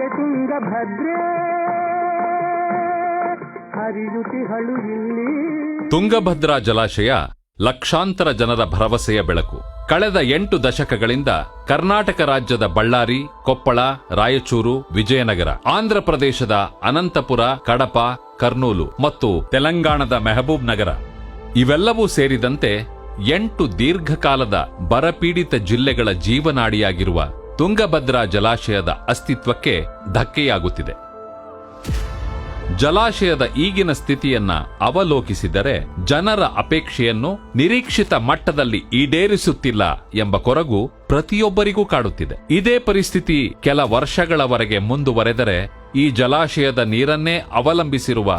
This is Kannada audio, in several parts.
ಜಲಾಶಯಕ್ಕೆ ತುಂಗಭದ್ರೆ ಹರಿಯುತಿಹಳು ಇಲ್ಲಿ. ತುಂಗಭದ್ರಾ ಜಲಾಶಯ ಲಕ್ಷಾಂತರ ಜನರ ಭರವಸೆಯ ಬೆಳಕು. ಕಳೆದ 8 ದಶಕಗಳಿಂದ ಕರ್ನಾಟಕ ರಾಜ್ಯದ ಬಳ್ಳಾರಿ, ಕೊಪ್ಪಳ, ರಾಯಚೂರು, ವಿಜಯನಗರ, ಆಂಧ್ರಪ್ರದೇಶದ ಅನಂತಪುರ, ಕಡಪ, ಕರ್ನೂಲು ಮತ್ತು ತೆಲಂಗಾಣದ ಮೆಹಬೂಬ್ ನಗರ ಇವೆಲ್ಲವೂ ಸೇರಿದಂತೆ 8 ದೀರ್ಘಕಾಲದ ಬರಪೀಡಿತ ಜಿಲ್ಲೆಗಳ ಜೀವನಾಡಿಯಾಗಿರುವ ತುಂಗಭದ್ರಾ ಜಲಾಶಯದ ಅಸ್ತಿತ್ವಕ್ಕೆ ಧಕ್ಕೆಯಾಗುತ್ತಿದೆ. ಜಲಾಶಯದ ಈಗಿನ ಸ್ಥಿತಿಯನ್ನ ಅವಲೋಕಿಸಿದರೆ ಜನರ ಅಪೇಕ್ಷೆಯನ್ನು ನಿರೀಕ್ಷಿತ ಮಟ್ಟದಲ್ಲಿ ಈಡೇರಿಸುತ್ತಿಲ್ಲ ಎಂಬ ಕೊರಗು ಪ್ರತಿಯೊಬ್ಬರಿಗೂ ಕಾಡುತ್ತಿದೆ. ಇದೇ ಪರಿಸ್ಥಿತಿ ಕೆಲ ವರ್ಷಗಳವರೆಗೆ ಮುಂದುವರೆದರೆ ಈ ಜಲಾಶಯದ ನೀರನ್ನೇ ಅವಲಂಬಿಸಿರುವ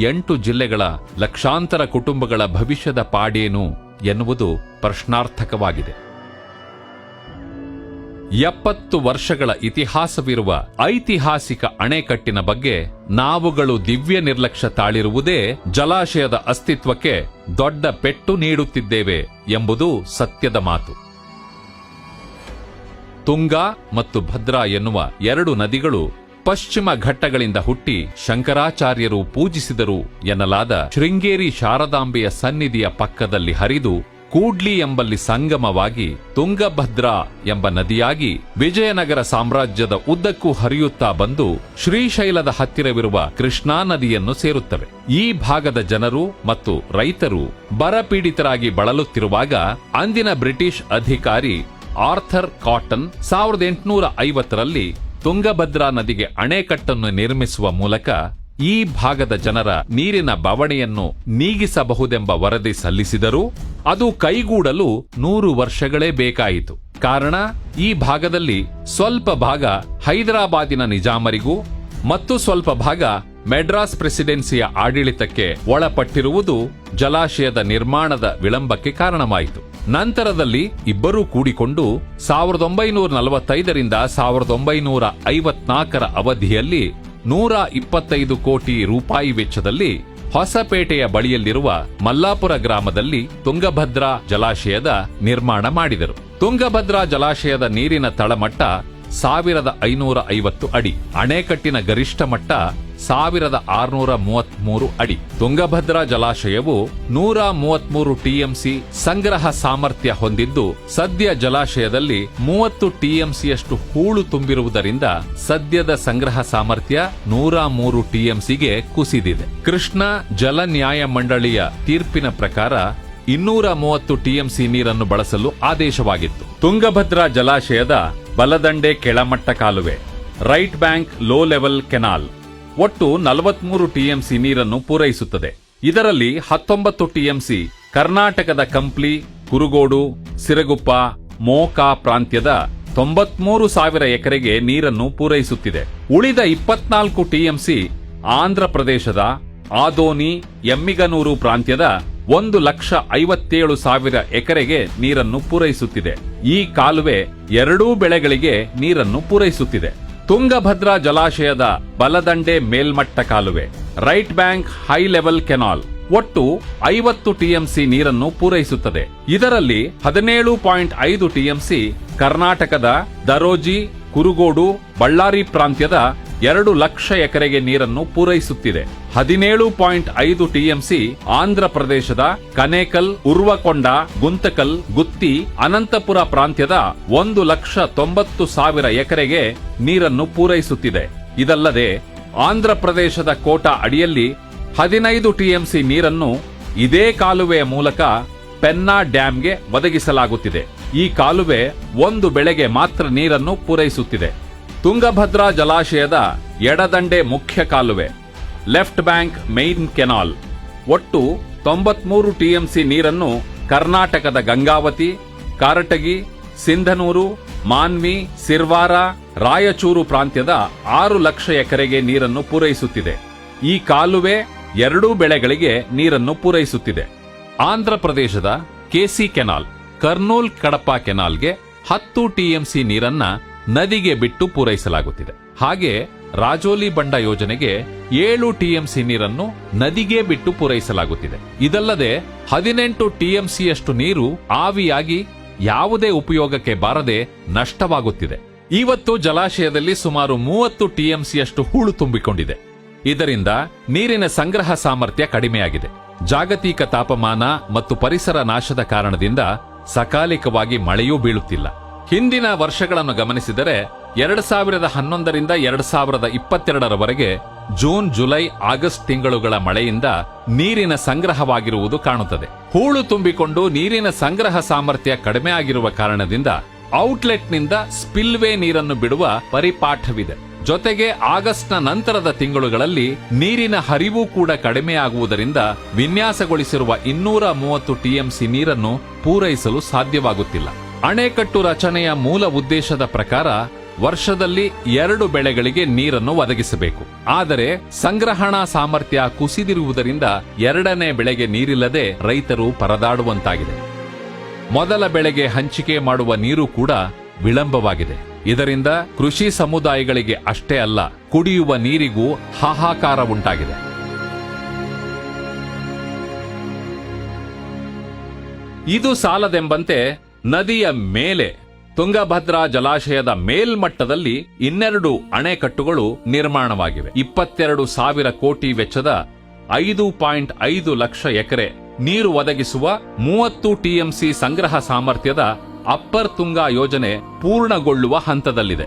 8 ಜಿಲ್ಲೆಗಳ ಲಕ್ಷಾಂತರ ಕುಟುಂಬಗಳ ಭವಿಷ್ಯದ ಪಾಡೇನು ಎನ್ನುವುದು ಪ್ರಶ್ನಾರ್ಥಕವಾಗಿದೆ. 70 ವರ್ಷಗಳ ಇತಿಹಾಸವಿರುವ ಐತಿಹಾಸಿಕ ಅಣೆಕಟ್ಟಿನ ಬಗ್ಗೆ ನಾವುಗಳು ದಿವ್ಯ ನಿರ್ಲಕ್ಷ್ಯ ತಾಳಿರುವುದೇ ಜಲಾಶಯದ ಅಸ್ತಿತ್ವಕ್ಕೆ ದೊಡ್ಡ ಪೆಟ್ಟು ನೀಡುತ್ತಿದ್ದೇವೆ ಎಂಬುದು ಸತ್ಯದ ಮಾತು. ತುಂಗಾ ಮತ್ತು ಭದ್ರಾ ಎನ್ನುವ 2 ನದಿಗಳು ಪಶ್ಚಿಮ ಘಟ್ಟಗಳಿಂದ ಹುಟ್ಟಿ ಶಂಕರಾಚಾರ್ಯರು ಪೂಜಿಸಿದರು ಎನ್ನಲಾದ ಶೃಂಗೇರಿ ಶಾರದಾಂಬೆಯ ಸನ್ನಿಧಿಯ ಪಕ್ಕದಲ್ಲಿ ಹರಿದು ಕೂಡ್ಲಿ ಎಂಬಲ್ಲಿ ಸಂಗಮವಾಗಿ ತುಂಗಭದ್ರಾ ಎಂಬ ನದಿಯಾಗಿ ವಿಜಯನಗರ ಸಾಮ್ರಾಜ್ಯದ ಉದ್ದಕ್ಕೂ ಹರಿಯುತ್ತಾ ಬಂದು ಶ್ರೀಶೈಲದ ಹತ್ತಿರವಿರುವ ಕೃಷ್ಣಾ ನದಿಯನ್ನು ಸೇರುತ್ತವೆ. ಈ ಭಾಗದ ಜನರು ಮತ್ತು ರೈತರು ಬರಪೀಡಿತರಾಗಿ ಬಳಲುತ್ತಿರುವಾಗ ಅಂದಿನ ಬ್ರಿಟಿಷ್ ಅಧಿಕಾರಿ ಆರ್ಥರ್ ಕಾಟನ್ 1850ರಲ್ಲಿ ತುಂಗಭದ್ರಾ ನದಿಗೆ ಅಣೆಕಟ್ಟನ್ನು ನಿರ್ಮಿಸುವ ಮೂಲಕ ಈ ಭಾಗದ ಜನರ ನೀರಿನ ಬವಣೆಯನ್ನು ನೀಗಿಸಬಹುದೆಂಬ ವರದಿ ಸಲ್ಲಿಸಿದರೂ ಅದು ಕೈಗೂಡಲು 100 ವರ್ಷಗಳೇ ಬೇಕಾಯಿತು. ಕಾರಣ, ಈ ಭಾಗದಲ್ಲಿ ಸ್ವಲ್ಪ ಭಾಗ ಹೈದರಾಬಾದಿನ ನಿಜಾಮರಿಗೂ ಮತ್ತು ಸ್ವಲ್ಪ ಭಾಗ ಮೆಡ್ರಾಸ್ ಪ್ರೆಸಿಡೆನ್ಸಿಯ ಆಡಳಿತಕ್ಕೆ ಒಳಪಟ್ಟಿರುವುದು ಜಲಾಶಯದ ನಿರ್ಮಾಣದ ವಿಳಂಬಕ್ಕೆ ಕಾರಣವಾಯಿತು. ನಂತರದಲ್ಲಿ ಇಬ್ಬರೂ ಕೂಡಿಕೊಂಡು 1945ರಿಂದ 1954ರ ಅವಧಿಯಲ್ಲಿ 125 ಕೋಟಿ ರೂಪಾಯಿ ವೆಚ್ಚದಲ್ಲಿ ಹೊಸಪೇಟೆಯ ಬಳಿಯಲ್ಲಿರುವ ಮಲ್ಲಾಪುರ ಗ್ರಾಮದಲ್ಲಿ ತುಂಗಭದ್ರಾ ಜಲಾಶಯದ ನಿರ್ಮಾಣ ಮಾಡಿದರು. ತುಂಗಭದ್ರಾ ಜಲಾಶಯದ ನೀರಿನ ತಳಮಟ್ಟ 1550 ಅಡಿ, ಅಣೆಕಟ್ಟಿನ ಗರಿಷ್ಠ ಮಟ್ಟ 1633 ಅಡಿ. ತುಂಗಭದ್ರಾ ಜಲಾಶಯವು 133 ಟಿಎಂಸಿ ಸಂಗ್ರಹ ಸಾಮರ್ಥ್ಯ ಹೊಂದಿದ್ದು, ಸದ್ಯ ಜಲಾಶಯದಲ್ಲಿ 30 ಟಿಎಂಸಿಯಷ್ಟು ಹೂಳು ತುಂಬಿರುವುದರಿಂದ ಸದ್ಯದ ಸಂಗ್ರಹ ಸಾಮರ್ಥ್ಯ 103 ಟಿಎಂಸಿಗೆ ಕುಸಿದಿದೆ. ಕೃಷ್ಣ ಜಲ ನ್ಯಾಯ ಮಂಡಳಿಯ ತೀರ್ಪಿನ ಪ್ರಕಾರ 230 ಟಿಎಂಸಿ ನೀರನ್ನು ಬಳಸಲು ಆದೇಶವಾಗಿತ್ತು. ತುಂಗಭದ್ರಾ ಜಲಾಶಯದ ಬಲದಂಡೆ ಕೆಳಮಟ್ಟ ಕಾಲುವೆ, right bank low level canal ಒಟ್ಟು 43 ಟಿಎಂಸಿ ನೀರನ್ನು ಪೂರೈಸುತ್ತದೆ. ಇದರಲ್ಲಿ 19 ಟಿಎಂಸಿ ಕರ್ನಾಟಕದ ಕಂಪ್ಲಿ, ಕುರುಗೋಡು, ಸಿರಗುಪ್ಪ, ಮೋಕಾ ಪ್ರಾಂತ್ಯದ 93,000 ಎಕರೆಗೆ ನೀರನ್ನು ಪೂರೈಸುತ್ತಿದೆ. ಉಳಿದ 24 ಟಿಎಂಸಿ ಆಂಧ್ರಪ್ರದೇಶದ ಆದೋನಿ, ಎಮ್ಮಿಗನೂರು ಪ್ರಾಂತ್ಯದ 1,57,000 ಎಕರೆಗೆ ನೀರನ್ನು ಪೂರೈಸುತ್ತಿದೆ. ಈ ಕಾಲುವೆ ಎರಡೂ ಬೆಳೆಗಳಿಗೆ ನೀರನ್ನು ಪೂರೈಸುತ್ತಿದೆ. ತುಂಗಭದ್ರಾ ಜಲಾಶಯದ ಬಲದಂಡೆ ಮೇಲ್ಮಟ್ಟ ಕಾಲುವೆ, right bank high level canal ಒಟ್ಟು 50 ಟಿಎಂಸಿ ನೀರನ್ನು ಪೂರೈಸುತ್ತದೆ. ಇದರಲ್ಲಿ 17.5 ಟಿಎಂಸಿ ಕರ್ನಾಟಕದ ದರೋಜಿ, ಕುರುಗೋಡು, ಬಳ್ಳಾರಿ ಪ್ರಾಂತ್ಯದ 2 ಲಕ್ಷ ಎಕರೆಗೆ ನೀರನ್ನು ಪೂರೈಸುತ್ತಿದೆ. 17.5 ಟಿಎಂಸಿ ಆಂಧ್ರಪ್ರದೇಶದ ಕನೇಕಲ್, ಉರ್ವಕೊಂಡ, ಗುಂತಕಲ್, ಗುತ್ತಿ, ಅನಂತಪುರ ಪ್ರಾಂತ್ಯದ 1,90,000 ಎಕರೆಗೆ ನೀರನ್ನು ಪೂರೈಸುತ್ತಿದೆ. ಇದಲ್ಲದೆ ಆಂಧ್ರಪ್ರದೇಶದ ಕೋಟಾ ಅಡಿಯಲ್ಲಿ 15 ಟಿಎಂಸಿ ನೀರನ್ನು ಇದೇ ಕಾಲುವೆಯ ಮೂಲಕ ಪೆನ್ನಾ ಡ್ಯಾಂಗೆ ಒದಗಿಸಲಾಗುತ್ತಿದೆ. ಈ ಕಾಲುವೆ ಒಂದು ಬೆಳೆಗೆ ಮಾತ್ರ ನೀರನ್ನು ಪೂರೈಸುತ್ತಿದೆ. ತುಂಗಭದ್ರಾ ಜಲಾಶಯದ ಎಡದಂಡೆ ಮುಖ್ಯ ಕಾಲುವೆ, ಲೆಫ್ಟ್ ಬ್ಯಾಂಕ್ ಮೈನ್ ಕೆನಾಲ್ ಒಟ್ಟು 93 ಟಿಎಂಸಿ ನೀರನ್ನು ಕರ್ನಾಟಕದ ಗಂಗಾವತಿ, ಕಾರಟಗಿ, ಸಿಂಧನೂರು, ಮಾನ್ವಿ, ಸಿರ್ವಾರ, ರಾಯಚೂರು ಪ್ರಾಂತ್ಯದ 6 ಲಕ್ಷ ಎಕರೆಗೆ ನೀರನ್ನು ಪೂರೈಸುತ್ತಿದೆ. ಈ ಕಾಲುವೆ ಎರಡೂ ಬೆಳೆಗಳಿಗೆ ನೀರನ್ನು ಪೂರೈಸುತ್ತಿದೆ. ಆಂಧ್ರಪ್ರದೇಶದ ಕೆಸಿ ಕೆನಾಲ್, ಕರ್ನೂಲ್ ಕಡಪ ಕೆನಾಲ್ಗೆ 10 ಟಿಎಂಸಿ ನೀರನ್ನ ನದಿಗೆ ಬಿಟ್ಟು ಪೂರೈಸಲಾಗುತ್ತಿದೆ. ಹಾಗೆ ರಾಜೋಲಿ ಬಂಡ ಯೋಜನೆಗೆ 7 ಟಿಎಂಸಿ ನೀರನ್ನು ನದಿಗೆ ಬಿಟ್ಟು ಪೂರೈಸಲಾಗುತ್ತಿದೆ. ಇದಲ್ಲದೆ 18 ಟಿಎಂಸಿಯಷ್ಟು ನೀರು ಆವಿಯಾಗಿ ಯಾವುದೇ ಉಪಯೋಗಕ್ಕೆ ಬಾರದೆ ನಷ್ಟವಾಗುತ್ತಿದೆ. ಇವತ್ತು ಜಲಾಶಯದಲ್ಲಿ ಸುಮಾರು 30 ಟಿಎಂಸಿಯಷ್ಟು ಹೂಳು ತುಂಬಿಕೊಂಡಿದೆ. ಇದರಿಂದ ನೀರಿನ ಸಂಗ್ರಹ ಸಾಮರ್ಥ್ಯ ಕಡಿಮೆಯಾಗಿದೆ. ಜಾಗತಿಕ ತಾಪಮಾನ ಮತ್ತು ಪರಿಸರ ನಾಶದ ಕಾರಣದಿಂದ ಸಕಾಲಿಕವಾಗಿ ಮಳೆಯೂ ಬೀಳುತ್ತಿಲ್ಲ. ಹಿಂದಿನ ವರ್ಷಗಳನ್ನು ಗಮನಿಸಿದರೆ 2011ರಿಂದ 2022ರವರೆಗೆ ಜೂನ್, ಜುಲೈ, ಆಗಸ್ಟ್ ತಿಂಗಳುಗಳ ಮಳೆಯಿಂದ ನೀರಿನ ಸಂಗ್ರಹವಾಗಿರುವುದು ಕಾಣುತ್ತದೆ. ಹೂಳು ತುಂಬಿಕೊಂಡು ನೀರಿನ ಸಂಗ್ರಹ ಸಾಮರ್ಥ್ಯ ಕಡಿಮೆ ಆಗಿರುವ ಕಾರಣದಿಂದ ಔಟ್ಲೆಟ್ನಿಂದ ಸ್ಪಿಲ್ವೇ ನೀರನ್ನು ಬಿಡುವ ಪರಿಪಾಠವಿದೆ. ಜೊತೆಗೆ ಆಗಸ್ಟ್ನ ನಂತರದ ತಿಂಗಳುಗಳಲ್ಲಿ ನೀರಿನ ಹರಿವು ಕೂಡ ಕಡಿಮೆಯಾಗುವುದರಿಂದ ವಿನ್ಯಾಸಗೊಳಿಸಿರುವ 230 ಟಿಎಂಸಿ ನೀರನ್ನು ಪೂರೈಸಲು ಸಾಧ್ಯವಾಗುತ್ತಿಲ್ಲ. ಅಣೆಕಟ್ಟು ರಚನೆಯ ಮೂಲ ಉದ್ದೇಶದ ಪ್ರಕಾರ ವರ್ಷದಲ್ಲಿ 2 ಬೆಳೆಗಳಿಗೆ ನೀರನ್ನು ಒದಗಿಸಬೇಕು. ಆದರೆ ಸಂಗ್ರಹಣಾ ಸಾಮರ್ಥ್ಯ ಕುಸಿದಿರುವುದರಿಂದ 2ನೇ ಬೆಳೆಗೆ ನೀರಿಲ್ಲದೆ ರೈತರು ಪರದಾಡುವಂತಾಗಿದೆ. ಮೊದಲ ಬೆಳೆಗೆ ಹಂಚಿಕೆ ಮಾಡುವ ನೀರು ಕೂಡ ವಿಳಂಬವಾಗಿದೆ. ಇದರಿಂದ ಕೃಷಿ ಸಮುದಾಯಗಳಿಗೆ ಅಷ್ಟೇ ಅಲ್ಲ, ಕುಡಿಯುವ ನೀರಿಗೂ ಹಾಹಾಕಾರ ಉಂಟಾಗಿದೆ. ಇದು ಸಾಲದೆಂಬಂತೆ ನದಿಯ ಮೇಲೆ ತುಂಗಭದ್ರಾ ಜಲಾಶಯದ ಮೇಲ್ಮಟ್ಟದಲ್ಲಿ 12 ಅಣೆಕಟ್ಟುಗಳು ನಿರ್ಮಾಣವಾಗಿವೆ. 22,000 ಕೋಟಿ ವೆಚ್ಚದ 5.5 ಲಕ್ಷ ಎಕರೆ ನೀರು ಒದಗಿಸುವ 30 ಟಿಎಂಸಿ ಸಂಗ್ರಹ ಸಾಮರ್ಥ್ಯದ ಅಪ್ಪರ್ ತುಂಗಾ ಯೋಜನೆ ಪೂರ್ಣಗೊಳ್ಳುವ ಹಂತದಲ್ಲಿದೆ.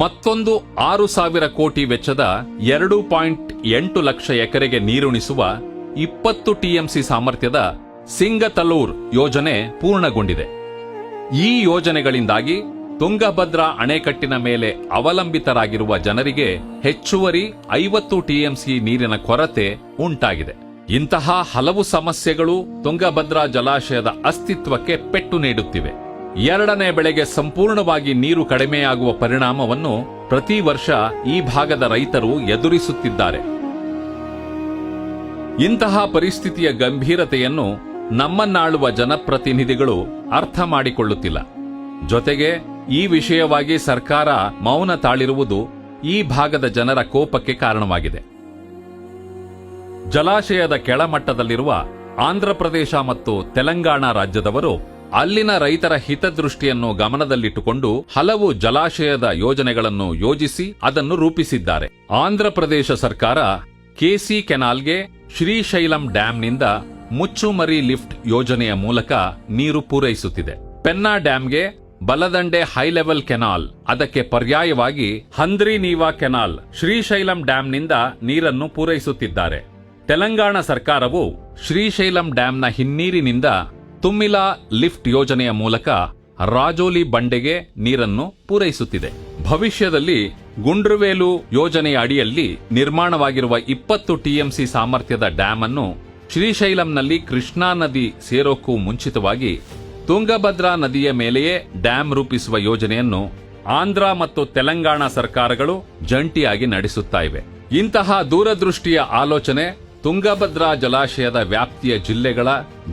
ಮತ್ತೊಂದು 6,000 ಕೋಟಿ ವೆಚ್ಚದ 2.8 ಲಕ್ಷ ಎಕರೆಗೆ ನೀರುಣಿಸುವ 20 ಟಿಎಂಸಿ ಸಾಮರ್ಥ್ಯದ ಸಿಂಗತಲೂರ್ ಯೋಜನೆ ಪೂರ್ಣಗೊಂಡಿದೆ. ಈ ಯೋಜನೆಗಳಿಂದಾಗಿ ತುಂಗಭದ್ರಾ ಅಣೆಕಟ್ಟಿನ ಮೇಲೆ ಅವಲಂಬಿತರಾಗಿರುವ ಜನರಿಗೆ ಹೆಚ್ಚುವರಿ 50 ಟಿಎಂಸಿ ನೀರಿನ ಕೊರತೆ ಉಂಟಾಗಿದೆ. ಇಂತಹ ಹಲವು ಸಮಸ್ಯೆಗಳು ತುಂಗಭದ್ರಾ ಜಲಾಶಯದ ಅಸ್ತಿತ್ವಕ್ಕೆ ಪೆಟ್ಟು ನೀಡುತ್ತಿವೆ. 2ನೇ ಬೆಳೆಗೆ ಸಂಪೂರ್ಣವಾಗಿ ನೀರು ಕಡಿಮೆಯಾಗುವ ಪರಿಣಾಮವನ್ನು ಪ್ರತಿ ವರ್ಷ ಈ ಭಾಗದ ರೈತರು ಎದುರಿಸುತ್ತಿದ್ದಾರೆ. ಇಂತಹ ಪರಿಸ್ಥಿತಿಯ ಗಂಭೀರತೆಯನ್ನು ನಮ್ಮನ್ನಾಳುವ ಜನಪ್ರತಿನಿಧಿಗಳು ಅರ್ಥ ಮಾಡಿಕೊಳ್ಳುತ್ತಿಲ್ಲ. ಜೊತೆಗೆ ಈ ವಿಷಯವಾಗಿ ಸರ್ಕಾರ ಮೌನ ತಾಳಿರುವುದು ಈ ಭಾಗದ ಜನರ ಕೋಪಕ್ಕೆ ಕಾರಣವಾಗಿದೆ. ಜಲಾಶಯದ ಕೆಳಮಟ್ಟದಲ್ಲಿರುವ ಆಂಧ್ರಪ್ರದೇಶ ಮತ್ತು ತೆಲಂಗಾಣ ರಾಜ್ಯದವರು ಅಲ್ಲಿನ ರೈತರ ಹಿತದೃಷ್ಟಿಯನ್ನು ಗಮನದಲ್ಲಿಟ್ಟುಕೊಂಡು ಹಲವು ಜಲಾಶಯದ ಯೋಜನೆಗಳನ್ನು ಯೋಜಿಸಿ ಅದನ್ನು ರೂಪಿಸಿದ್ದಾರೆ. ಆಂಧ್ರಪ್ರದೇಶ ಸರ್ಕಾರ ಕೆಸಿ ಕೆನಾಲ್ಗೆ ಶ್ರೀಶೈಲಂ ಡ್ಯಾಂನಿಂದ ಮುಚ್ಚುಮರಿ ಲಿಫ್ಟ್ ಯೋಜನೆಯ ಮೂಲಕ ನೀರು ಪೂರೈಸುತ್ತಿದೆ. ಪೆನ್ನಾ ಡ್ಯಾಂಗೆ ಬಲದಂಡೆ ಹೈಲೆವೆಲ್ ಕೆನಾಲ್, ಅದಕ್ಕೆ ಪರ್ಯಾಯವಾಗಿ ಹಂದ್ರಿನೀವಾ ಕೆನಾಲ್, ಶ್ರೀಶೈಲಂ ಡ್ಯಾಂನಿಂದ ನೀರನ್ನು ಪೂರೈಸುತ್ತಿದ್ದಾರೆ. ತೆಲಂಗಾಣ ಸರ್ಕಾರವು ಶ್ರೀಶೈಲಂ ಡ್ಯಾಂನ ಹಿನ್ನೀರಿನಿಂದ ತುಮ್ಮಿಲಾ ಲಿಫ್ಟ್ ಯೋಜನೆಯ ಮೂಲಕ ರಾಜೋಲಿ ಬಂಡೆಗೆ ನೀರನ್ನು ಪೂರೈಸುತ್ತಿದೆ. ಭವಿಷ್ಯದಲ್ಲಿ ಗುಂಡ್ರುವೇಲು ಯೋಜನೆಯ ಅಡಿಯಲ್ಲಿ ನಿರ್ಮಾಣವಾಗಿರುವ 20 ಟಿಎಂಸಿ ಸಾಮರ್ಥ್ಯದ ಡ್ಯಾಮ್ ಅನ್ನು ಶ್ರೀಶೈಲಂನಲ್ಲಿ ಕೃಷ್ಣಾ ನದಿ ಸೇರೋಕ್ಕೂ ಮುಂಚಿತವಾಗಿ ತುಂಗಭದ್ರಾ ನದಿಯ ಮೇಲೆಯೇ ಡ್ಯಾಮ್ ರೂಪಿಸುವ ಯೋಜನೆಯನ್ನು ಆಂಧ್ರ ಮತ್ತು ತೆಲಂಗಾಣ ಸರ್ಕಾರಗಳು ಜಂಟಿಯಾಗಿ ನಡೆಸುತ್ತಾ ಇವೆ. ಇಂತಹ ದೂರದೃಷ್ಟಿಯ ಆಲೋಚನೆ ತುಂಗಭದ್ರಾ ಜಲಾಶಯದ ವ್ಯಾಪ್ತಿಯ ಜಿಲ್ಲೆಗಳ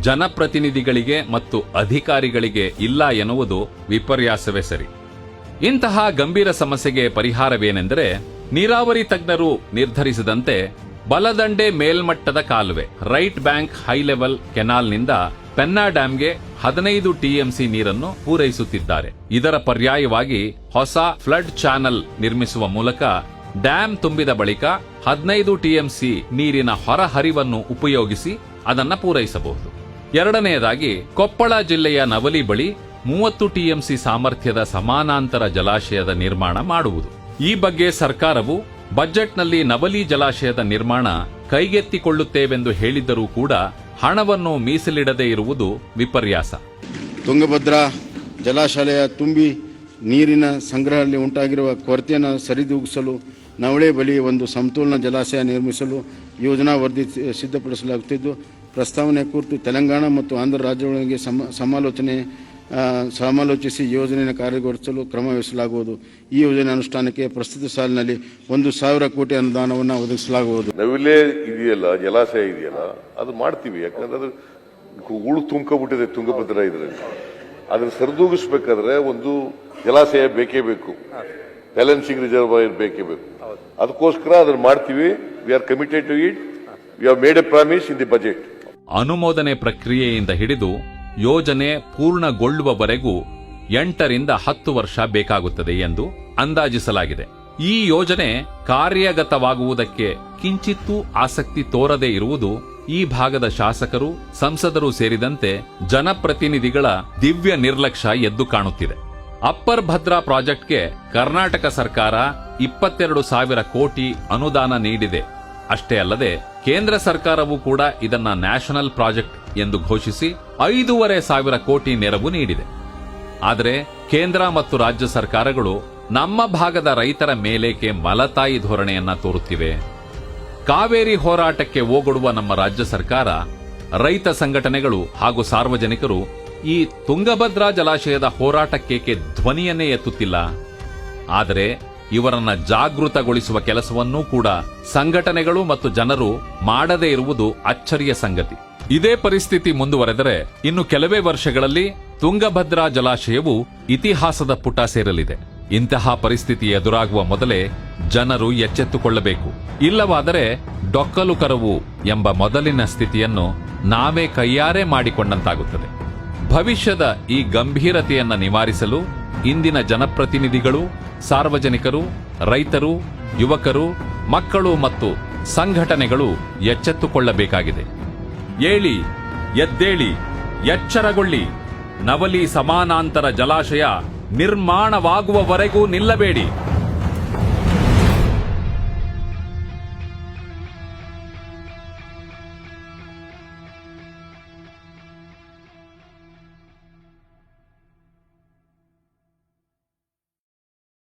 ಜನಪ್ರತಿನಿಧಿಗಳಿಗೆ ಮತ್ತು ಅಧಿಕಾರಿಗಳಿಗೆ ಇಲ್ಲ ಎನ್ನುವುದು ವಿಪರ್ಯಾಸವೇ ಸರಿ. ಇಂತಹ ಗಂಭೀರ ಸಮಸ್ಯೆಗೆ ಪರಿಹಾರವೇನೆಂದರೆ, ನೀರಾವರಿ ತಜ್ಞರು ನಿರ್ಧರಿಸಿದಂತೆ ಬಲದಂಡೆ ಮೇಲ್ಮಟ್ಟದ ಕಾಲುವೆ ರೈಟ್ ಬ್ಯಾಂಕ್ ಹೈಲೆವೆಲ್ ಕೆನಾಲ್ನಿಂದ ಪೆನ್ನಾ ಡ್ಯಾಂಗೆ 15 ಟಿಎಂಸಿ ನೀರನ್ನು ಪೂರೈಸುತ್ತಿದ್ದಾರೆ. ಇದರ ಪರ್ಯಾಯವಾಗಿ ಹೊಸ ಫ್ಲಡ್ ಚಾನಲ್ ನಿರ್ಮಿಸುವ ಮೂಲಕ ಡ್ಯಾಂ ತುಂಬಿದ ಬಳಿಕ 15 ಟಿಎಂಸಿ ನೀರಿನ ಹೊರಹರಿವನ್ನು ಉಪಯೋಗಿಸಿ ಅದನ್ನು ಪೂರೈಸಬಹುದು. 2ನೇದಾಗಿ ಕೊಪ್ಪಳ ಜಿಲ್ಲೆಯ ನವಲಿ ಬಳಿ 30 ಟಿಎಂಸಿ ಸಾಮರ್ಥ್ಯದ ಸಮಾನಾಂತರ ಜಲಾಶಯದ ನಿರ್ಮಾಣ ಮಾಡುವುದು. ಈ ಬಗ್ಗೆ ಸರ್ಕಾರವು ಬಜೆಟ್ನಲ್ಲಿ ನವಲಿ ಜಲಾಶಯದ ನಿರ್ಮಾಣ ಕೈಗೆತ್ತಿಕೊಳ್ಳುತ್ತೇವೆಂದು ಹೇಳಿದ್ದರೂ ಕೂಡ ಹಣವನ್ನು ಮೀಸಲಿಡದೇ ಇರುವುದು ವಿಪರ್ಯಾಸ. ತುಂಗಭದ್ರಾ ಜಲಾಶಯ ತುಂಬಿ ನೀರಿನ ಸಂಗ್ರಹದಲ್ಲಿ ಉಂಟಾಗಿರುವ ಕೊರತೆಯನ್ನು ಸರಿದೂಗಿಸಲು ನವಳೆ ಬಳಿ ಒಂದು ಸಮತೋಲನ ಜಲಾಶಯ ನಿರ್ಮಿಸಲು ಯೋಜನಾ ವರದಿ ಸಿದ್ಧಪಡಿಸಲಾಗುತ್ತಿದ್ದು, ಪ್ರಸ್ತಾವನೆ ಕುರಿತು ತೆಲಂಗಾಣ ಮತ್ತು ಆಂಧ್ರ ರಾಜ್ಯಗಳಿಗೆ ಸಮಾಲೋಚಿಸಿ ಯೋಜನೆಯನ್ನು ಕಾರ್ಯಗತಗೊಳಿಸಲು ಕ್ರಮ ವಹಿಸಲಾಗುವುದು. ಈ ಯೋಜನೆ ಅನುಷ್ಠಾನಕ್ಕೆ ಪ್ರಸ್ತುತ ಸಾಲಿನಲ್ಲಿ 1,000 ಕೋಟಿ ಅನುದಾನವನ್ನು ಒದಗಿಸಲಾಗುವುದು. ನವಿಲೆ ಇದೆಯಲ್ಲ, ಜಲಾಶಯ ಇದೆಯಲ್ಲ, ಅದು ಮಾಡ್ತೀವಿ. ಯಾಕಂದ್ರೆ ಅದು ಉಳು ತುಂಬಿಬಿಟ್ಟಿದೆ ತುಂಗಭದ್ರಾ ಇದರಲ್ಲಿ. ಅದನ್ನು ಸರಿದೂಗಿಸ್ಬೇಕಾದ್ರೆ ಒಂದು ಜಲಾಶಯ ಬೇಕೇ ಬೇಕು, ಬ್ಯಾಲೆನ್ಸಿಂಗ್ ರಿಸರ್ವಾಯರ್ ಬೇಕೇ ಬೇಕು. ಅದಕ್ಕೋಸ್ಕರ ಅದನ್ನು ಮಾಡ್ತೀವಿ. We are committed to it. We have made a promise in the budget. ಅನುಮೋದನೆ ಪ್ರಕ್ರಿಯೆಯಿಂದ ಹಿಡಿದು ಯೋಜನೆ ಪೂರ್ಣಗೊಳ್ಳುವವರೆಗೂ 8 ರಿಂದ 10 ವರ್ಷ ಬೇಕಾಗುತ್ತದೆ ಎಂದು ಅಂದಾಜಿಸಲಾಗಿದೆ. ಈ ಯೋಜನೆ ಕಾರ್ಯಗತವಾಗುವುದಕ್ಕೆ ಕಿಂಚಿತ್ತೂ ಆಸಕ್ತಿ ತೋರದೇ ಇರುವುದು ಈ ಭಾಗದ ಶಾಸಕರು, ಸಂಸದರು ಸೇರಿದಂತೆ ಜನಪ್ರತಿನಿಧಿಗಳ ದಿವ್ಯ ನಿರ್ಲಕ್ಷ್ಯ ಎದ್ದು ಕಾಣುತ್ತಿದೆ. ಅಪ್ಪರ್ ಭದ್ರಾ ಪ್ರಾಜೆಕ್ಟ್ಗೆ ಕರ್ನಾಟಕ ಸರ್ಕಾರ 22,000 ಕೋಟಿ ಅನುದಾನ ನೀಡಿದೆ. ಅಷ್ಟೇ ಅಲ್ಲದೆ ಕೇಂದ್ರ ಸರ್ಕಾರವೂ ಕೂಡ ಇದನ್ನ ನ್ಯಾಷನಲ್ ಪ್ರಾಜೆಕ್ಟ್ ಎಂದು ಘೋಷಿಸಿ 5,500 ಕೋಟಿ ನೆರವು ನೀಡಿದೆ. ಆದರೆ ಕೇಂದ್ರ ಮತ್ತು ರಾಜ್ಯ ಸರ್ಕಾರಗಳು ನಮ್ಮ ಭಾಗದ ರೈತರ ಮೇಲೇಕೆ ಮಲತಾಯಿ ಧೋರಣೆಯನ್ನ ತೋರುತ್ತಿವೆ. ಕಾವೇರಿ ಹೋರಾಟಕ್ಕೆ ಓಗೊಡುವ ನಮ್ಮ ರಾಜ್ಯ ಸರ್ಕಾರ, ರೈತ ಸಂಘಟನೆಗಳು ಹಾಗೂ ಸಾರ್ವಜನಿಕರು ಈ ತುಂಗಭದ್ರಾ ಜಲಾಶಯದ ಹೋರಾಟಕ್ಕೇಕೆ ಧ್ವನಿಯನ್ನೇ ಎತ್ತುತ್ತಿಲ್ಲ? ಆದರೆ ಇವರನ್ನ ಜಾಗೃತಗೊಳಿಸುವ ಕೆಲಸವನ್ನೂ ಕೂಡ ಸಂಘಟನೆಗಳು ಮತ್ತು ಜನರು ಮಾಡದೇ ಇರುವುದು ಅಚ್ಚರಿಯ ಸಂಗತಿ. ಇದೇ ಪರಿಸ್ಥಿತಿ ಮುಂದುವರೆದರೆ ಇನ್ನು ಕೆಲವೇ ವರ್ಷಗಳಲ್ಲಿ ತುಂಗಭದ್ರಾ ಜಲಾಶಯವು ಇತಿಹಾಸದ ಪುಟ ಸೇರಲಿದೆ. ಇಂತಹ ಪರಿಸ್ಥಿತಿ ಎದುರಾಗುವ ಮೊದಲೇ ಜನರು ಎಚ್ಚೆತ್ತುಕೊಳ್ಳಬೇಕು. ಇಲ್ಲವಾದರೆ ಡೊಕ್ಕಲು ಕರವು ಎಂಬ ಮೊದಲಿನ ಸ್ಥಿತಿಯನ್ನು ನಾವೇ ಕೈಯಾರೆ ಮಾಡಿಕೊಂಡಂತಾಗುತ್ತದೆ. ಭವಿಷ್ಯದ ಈ ಗಂಭೀರತೆಯನ್ನ ನಿವಾರಿಸಲು ಇಂದಿನ ಜನಪ್ರತಿನಿಧಿಗಳು, ಸಾರ್ವಜನಿಕರು, ರೈತರು, ಯುವಕರು, ಮಕ್ಕಳು ಮತ್ತು ಸಂಘಟನೆಗಳು ಎಚ್ಚೆತ್ತುಕೊಳ್ಳಬೇಕಾಗಿದೆ. ಏಳಿ, ಎದ್ದೇಳಿ, ಎಚ್ಚರಗೊಳ್ಳಿ. ನವಲಿ ಸಮಾನಾಂತರ ಜಲಾಶಯ ನಿರ್ಮಾಣವಾಗುವವರೆಗೂ ನಿಲ್ಲಬೇಡಿ.